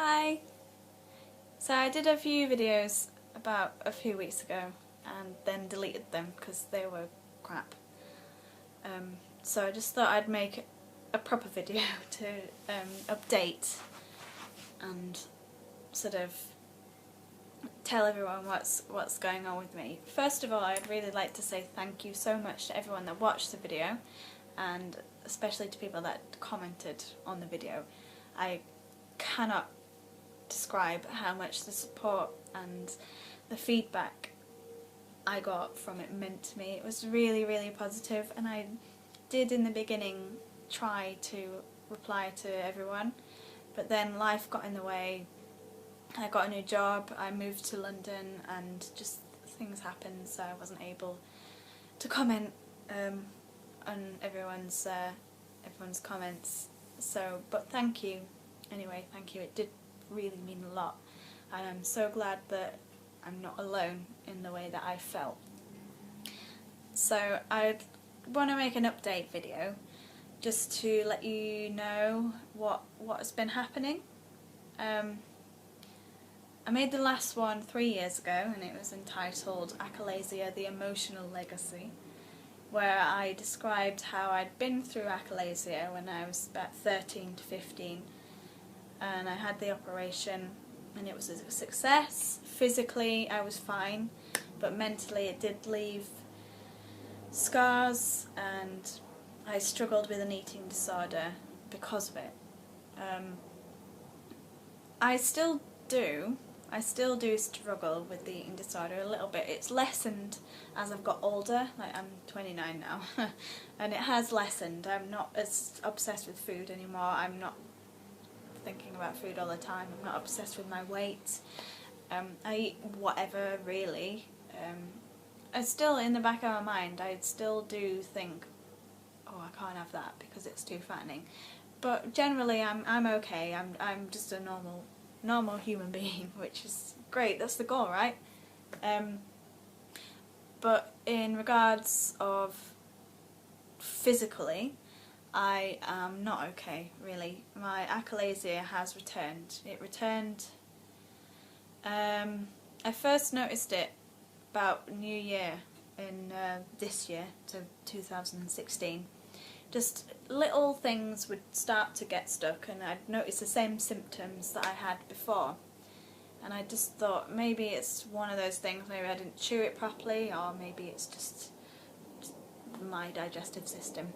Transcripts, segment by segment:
Hi! So I did a few videos about a few weeks ago and then deleted them because they were crap. So I just thought I'd make a proper video to update and sort of tell everyone what's going on with me. First of all, I'd really like to say thank you so much to everyone that watched the video, and especially to people that commented on the video. I cannot describe how much the support and the feedback I got from it meant to me. It was really, really positive, and I did in the beginning try to reply to everyone, but then life got in the way. I got a new job, I moved to London, and just things happened, so I wasn't able to comment on everyone's comments. So, but thank you anyway, thank you. It did really mean a lot, and I'm so glad that I'm not alone in the way that I felt. So I'd want to make an update video just to let you know what has been happening. I made the last one 3 years ago, and it was entitled Achalasia, the Emotional Legacy, where I described how I'd been through achalasia when I was about 13 to 15, and I had the operation and it was a success. Physically I was fine, but mentally it did leave scars, and I struggled with an eating disorder because of it. I still do struggle with the eating disorder a little bit. It's lessened as I've got older, like I'm 29 now, and it has lessened. I'm not as obsessed with food anymore. I'm not thinking about food all the time. I'm not obsessed with my weight. I eat whatever, really. I still, in the back of my mind, I still do think, oh, I can't have that because it's too fattening. But generally, I'm okay. I'm just a normal human being, which is great. That's the goal, right? But in regards of physically, I am not okay, really. My achalasia has returned. It returned. I first noticed it about New Year in this year, so 2016. Just little things would start to get stuck, and I'd notice the same symptoms that I had before. And I just thought maybe it's one of those things, maybe I didn't chew it properly, or maybe it's just my digestive system.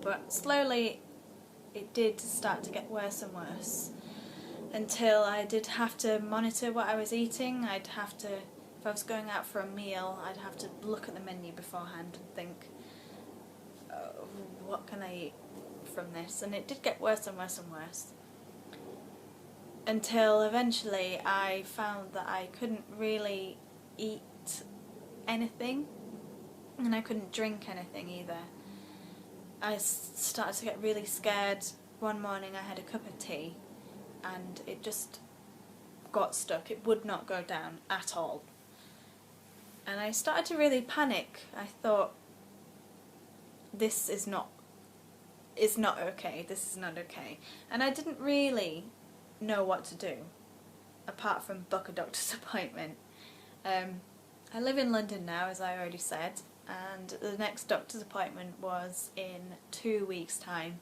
But slowly it did start to get worse and worse, until I did have to monitor what I was eating. I'd have to, if I was going out for a meal, I'd have to look at the menu beforehand and think, what can I eat from this? And it did get worse and worse and worse, until eventually I found that I couldn't really eat anything, and I couldn't drink anything either. I started to get really scared. One morning I had a cup of tea and it just got stuck. It would not go down at all. And I started to really panic. I thought, this is not okay, this is not okay. And I didn't really know what to do, apart from book a doctor's appointment. I live in London now, as I already said, and the next doctor's appointment was in 2 weeks' time.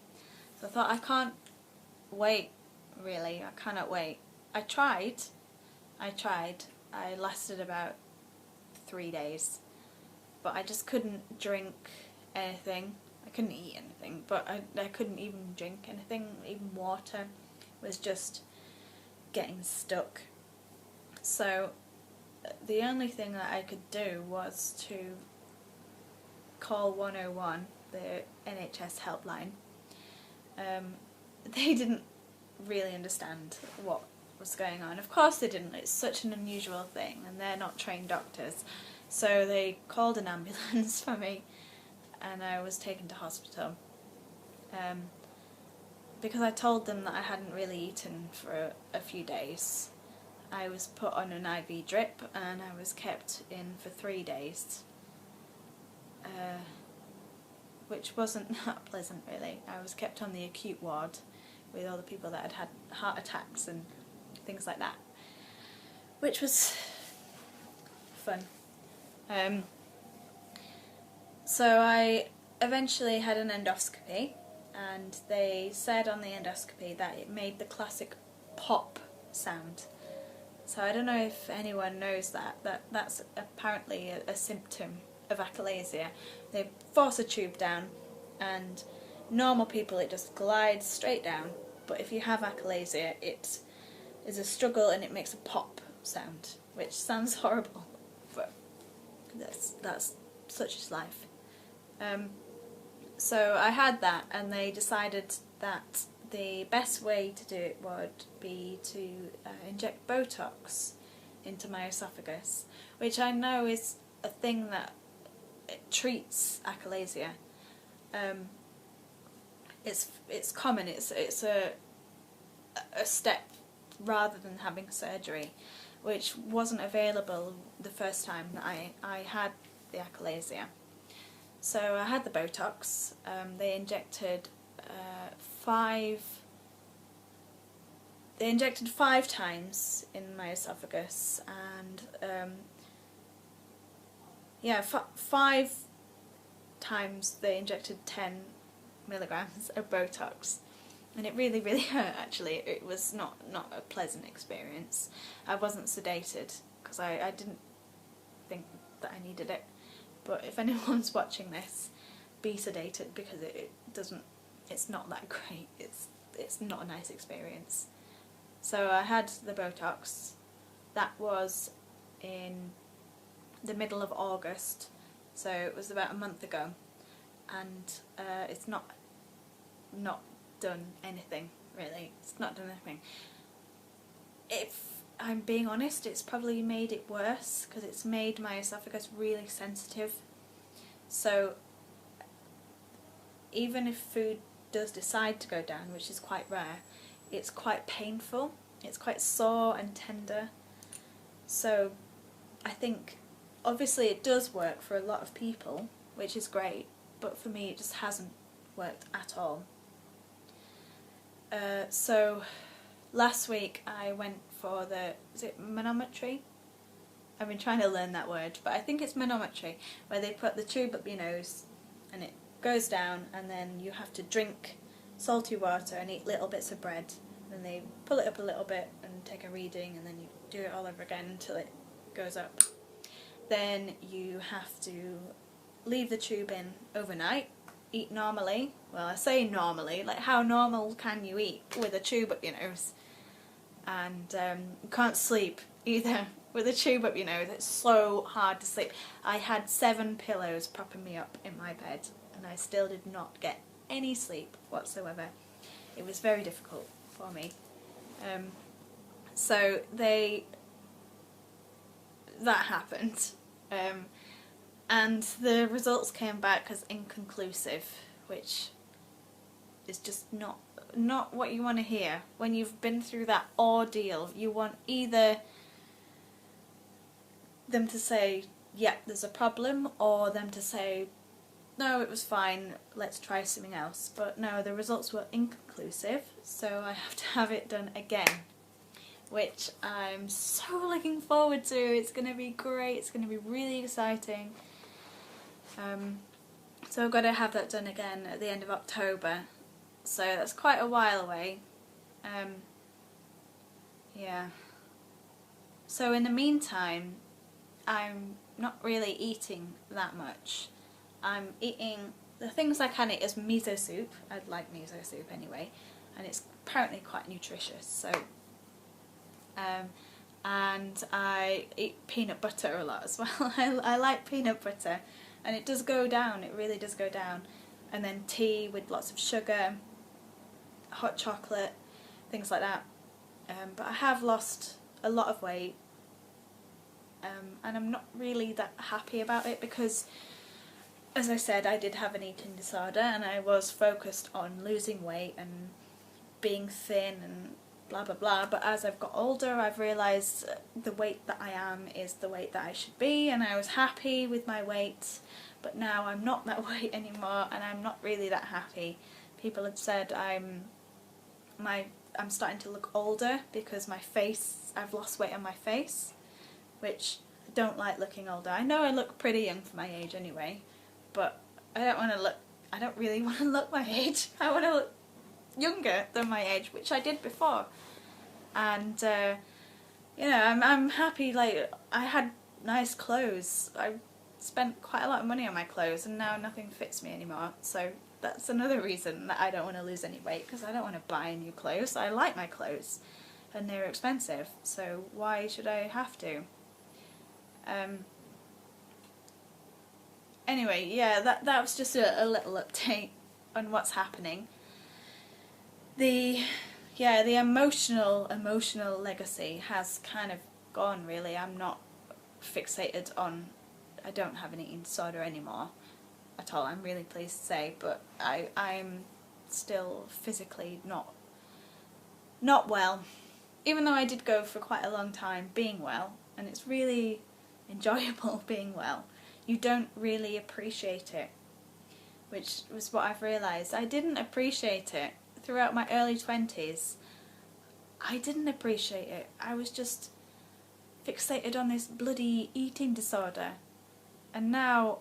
So I thought, I can't wait, really, I cannot wait. I tried. I lasted about 3 days, but I just couldn't drink anything. I couldn't eat anything, but I couldn't even drink anything. Even water was just getting stuck. So the only thing that I could do was to call 101, the NHS helpline. They didn't really understand what was going on. Of course they didn't. It's such an unusual thing, and they're not trained doctors. So they called an ambulance for me, and I was taken to hospital. Because I told them that I hadn't really eaten for a few days. I was put on an IV drip, and I was kept in for 3 days. Which wasn't that pleasant, really. I was kept on the acute ward with all the people that had had heart attacks and things like that, which was fun. So I eventually had an endoscopy, and they said on the endoscopy that it made the classic pop sound. So I don't know if anyone knows that's apparently a symptom of achalasia. They force a tube down, and normal people it just glides straight down, but if you have achalasia it is a struggle and it makes a pop sound, which sounds horrible, but that's such is life. So I had that, and they decided that the best way to do it would be to inject Botox into my esophagus, which I know is a thing that it treats achalasia. It's common. It's a step rather than having surgery, which wasn't available the first time that I had the achalasia. So I had the Botox. They injected 5 times in my esophagus, and 5 times they injected 10 milligrams of Botox, and it really hurt. Actually, it was not a pleasant experience. I wasn't sedated because I didn't think that I needed it. But if anyone's watching this, be sedated, because it's not that great. It's not a nice experience. So I had the Botox. That was in the middle of August, so it was about a month ago, and it's not done anything, really. It's not done anything. If I'm being honest, it's probably made it worse, because it's made my esophagus really sensitive. So even if food does decide to go down, which is quite rare, it's quite painful. It's quite sore and tender. So I think obviously it does work for a lot of people, which is great, but for me it just hasn't worked at all. So last week I went for is it manometry? I've been trying to learn that word, but I think it's manometry, where they put the tube up your nose and it goes down, and then you have to drink salty water and eat little bits of bread. Then they pull it up a little bit and take a reading, and then you do it all over again until it goes up. Then you have to leave the tube in overnight, eat normally. Well, I say normally, like how normal can you eat with a tube up your nose? And you can't sleep either with a tube up your nose. It's so hard to sleep. I had 7 pillows propping me up in my bed, and I still did not get any sleep whatsoever. It was very difficult for me. So that happened, and the results came back as inconclusive, which is just not what you want to hear. When you've been through that ordeal, you want either them to say, yep, there's a problem, or them to say, no, it was fine, let's try something else. But no, the results were inconclusive, so I have to have it done again, which I'm so looking forward to. It's going to be great, it's going to be really exciting. So I've got to have that done again at the end of October, so that's quite a while away. Yeah. So in the meantime, I'm not really eating that much. I'm eating the things I can eat is miso soup. I'd like miso soup anyway, and it's apparently quite nutritious. So, and I eat peanut butter a lot as well. I like peanut butter, and it does go down. It really does go down. And then tea with lots of sugar, hot chocolate, things like that. But I have lost a lot of weight, and I'm not really that happy about it because, as I said, I did have an eating disorder, and I was focused on losing weight and being thin and blah blah blah. But as I've got older, I've realised the weight that I am is the weight that I should be, and I was happy with my weight. But now I'm not that weight anymore, and I'm not really that happy. People have said my I'm starting to look older because my face, I've lost weight on my face, which I don't like looking older. I know I look pretty young for my age anyway, but I don't really want to look my age. I want to look younger than my age, which I did before. And you know, I'm happy. Like, I had nice clothes. I spent quite a lot of money on my clothes, and now nothing fits me anymore. So that's another reason that I don't want to lose any weight, because I don't want to buy new clothes. I like my clothes, and they're expensive. So why should I have to? Anyway, yeah, that was just a little update on what's happening. The emotional legacy has kind of gone, really. I'm not fixated on, I don't have an eating disorder anymore at all, I'm really pleased to say, but I'm still physically not well, even though I did go for quite a long time being well, and it's really enjoyable being well. You don't really appreciate it, which was what I've realised. I didn't appreciate it throughout my early 20s. I didn't appreciate it. I was just fixated on this bloody eating disorder. And now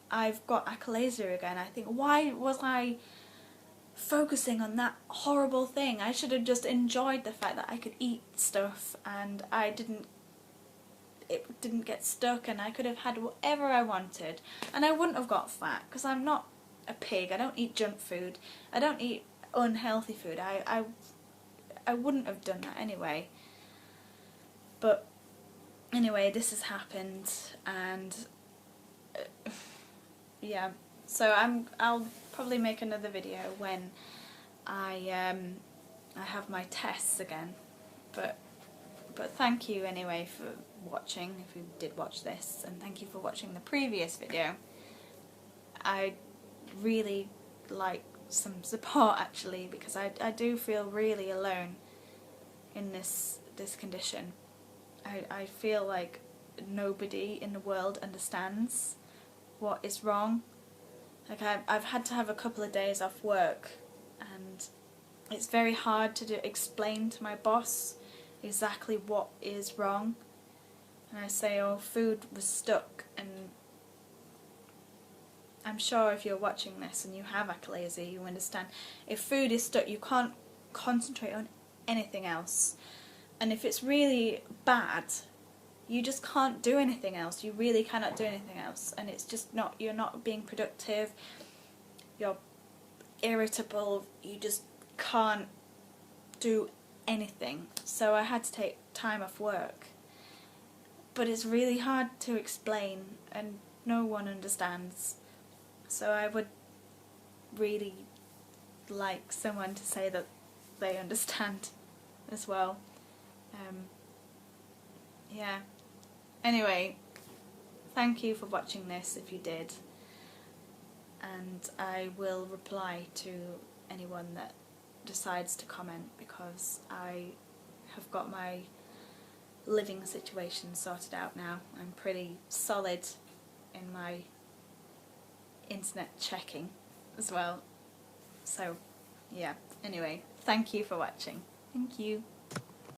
I've got achalasia again. I think, why was I focusing on that horrible thing? I should have just enjoyed the fact that I could eat stuff and it didn't get stuck, and I could have had whatever I wanted. And I wouldn't have got fat, because I'm not a pig. I don't eat junk food. I don't eat unhealthy food. I wouldn't have done that anyway. But anyway, this has happened, and yeah. So I'll probably make another video when I have my tests again. But thank you anyway for watching, if you did watch this, and thank you for watching the previous video. I really like some support, actually, because I do feel really alone in this condition. I feel like nobody in the world understands what is wrong. Like, I've had to have a couple of days off work, and it's very hard to explain to my boss exactly what is wrong. And I say, oh, food was stuck, and I'm sure if you're watching this and you have achalasia, you understand. If food is stuck, you can't concentrate on anything else. And if it's really bad, you just can't do anything else. You really cannot do anything else. And it's just not, you're not being productive, you're irritable, you just can't do anything. So I had to take time off work. But it's really hard to explain, and no one understands. So I would really like someone to say that they understand as well. Yeah. Anyway, thank you for watching this if you did. And I will reply to anyone that decides to comment, because I have got my living situation sorted out now. I'm pretty solid in my internet checking as well. So yeah, anyway, thank you for watching. Thank you.